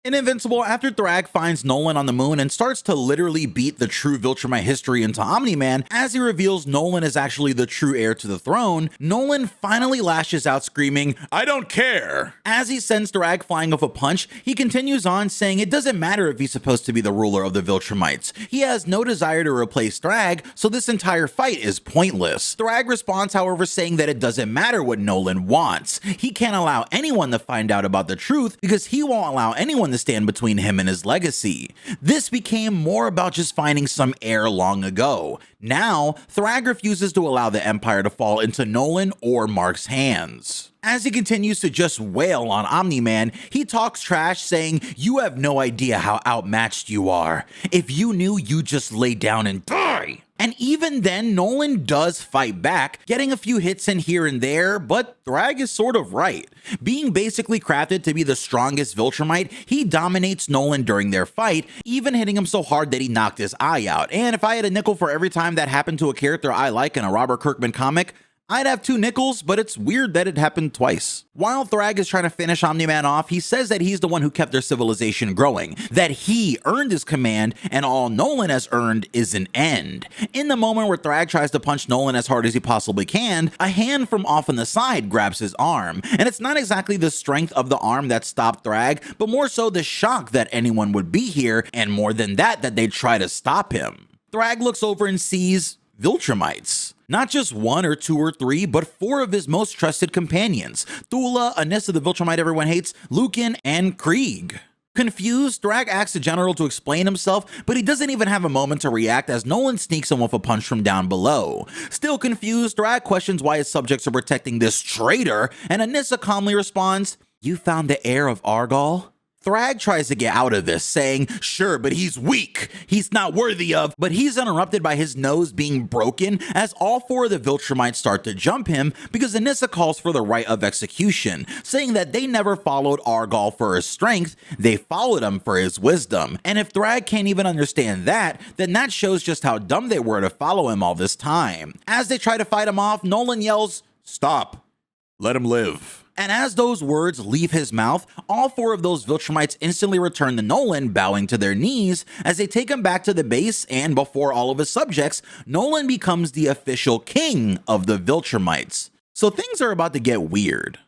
In Invincible, after Thrag finds Nolan on the moon and starts to literally beat the true Viltrumite history into Omni Man, as he reveals Nolan is actually the true heir to the throne, Nolan finally lashes out screaming, "I don't care!" As he sends Thrag flying off a punch, he continues on saying it doesn't matter if he's supposed to be the ruler of the Viltrumites. He has no desire to replace Thrag, so this entire fight is pointless. Thrag responds, however, saying that it doesn't matter what Nolan wants. He can't allow anyone to find out about the truth because he won't allow anyone to stand between him and his legacy. This became more about just finding some heir long ago. Now, Thrag refuses to allow the Empire to fall into Nolan or Mark's hands. As he continues to just wail on Omni Man, he talks trash saying, "You have no idea how outmatched you are. If you knew, you'd just lay down and die." And even then, Nolan does fight back, getting a few hits in here and there, but Thrag is sort of right. Being basically crafted to be the strongest Viltrumite, he dominates Nolan during their fight, even hitting him so hard that he knocked his eye out. And if I had a nickel for every time that happened to a character I like in a Robert Kirkman comic, I'd have 2 nickels, but it's weird that it happened twice. While Thrag is trying to finish Omni Man off, he says that he's the one who kept their civilization growing, that he earned his command, and all Nolan has earned is an end. In the moment where Thrag tries to punch Nolan as hard as he possibly can, a hand from off on the side grabs his arm, and it's not exactly the strength of the arm that stopped Thrag, but more so the shock that anyone would be here, and more than that, that they'd try to stop him. Thrag looks over and sees Viltrumites. Not just 1 or 2 or 3, but 4 of his most trusted companions. Thula, Anissa the Viltrumite everyone hates, Lucan, and Krieg. Confused, Thrag asks the general to explain himself, but he doesn't even have a moment to react as Nolan sneaks him with a punch from down below. Still confused, Thrag questions why his subjects are protecting this traitor, and Anissa calmly responds, "You found the heir of Argal?" Thrag tries to get out of this, saying, "Sure, but he's weak. He's not worthy of," but he's interrupted by his nose being broken as all 4 of the Viltrumites start to jump him because Anissa calls for the right of execution, saying that they never followed Argal for his strength, they followed him for his wisdom. And if Thrag can't even understand that, then that shows just how dumb they were to follow him all this time. As they try to fight him off, Nolan yells, "Stop. Let him live." And as those words leave his mouth, all 4 of those Viltrumites instantly return to Nolan, bowing to their knees as they take him back to the base, and before all of his subjects, Nolan becomes the official king of the Viltrumites. So things are about to get weird.